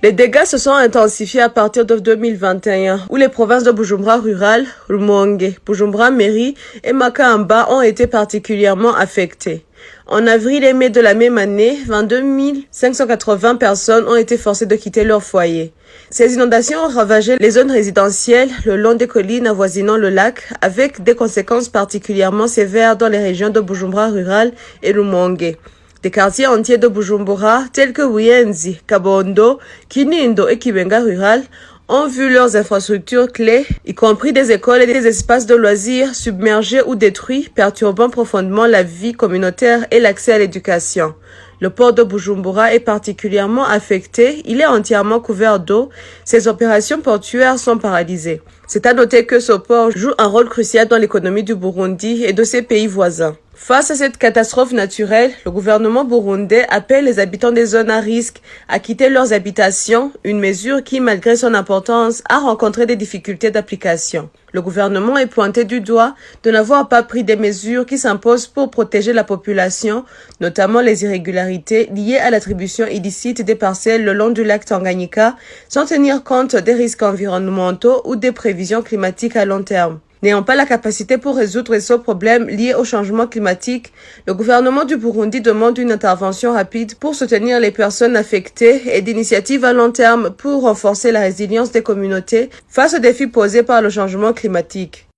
Les dégâts se sont intensifiés à partir de 2021, où les provinces de Bujumbura rural, Rumonge, Bujumbura Mairie et Makamba ont été particulièrement affectées. En avril et mai de la même année, 22 580 personnes ont été forcées de quitter leur foyer. Ces inondations ont ravagé les zones résidentielles le long des collines avoisinant le lac, avec des conséquences particulièrement sévères dans les régions de Bujumbura rural et Rumonge. Des quartiers entiers de Bujumbura, tels que Buyenzi, Kabondo, Kinindo et Kibenga rural, ont vu leurs infrastructures clés, y compris des écoles et des espaces de loisirs, submergés ou détruits, perturbant profondément la vie communautaire et l'accès à l'éducation. Le port de Bujumbura est particulièrement affecté, il est entièrement couvert d'eau, ses opérations portuaires sont paralysées. C'est à noter que ce port joue un rôle crucial dans l'économie du Burundi et de ses pays voisins. Face à cette catastrophe naturelle, le gouvernement burundais appelle les habitants des zones à risque à quitter leurs habitations, une mesure qui, malgré son importance, a rencontré des difficultés d'application. Le gouvernement est pointé du doigt de n'avoir pas pris des mesures qui s'imposent pour protéger la population, notamment les irrégularités liées à l'attribution illicite des parcelles le long du lac Tanganyika, sans tenir compte des risques environnementaux ou des prévisions climatiques à long terme. N'ayant pas la capacité pour résoudre ce problème lié au changement climatique, le gouvernement du Burundi demande une intervention rapide pour soutenir les personnes affectées et d'initiatives à long terme pour renforcer la résilience des communautés face aux défis posés par le changement climatique.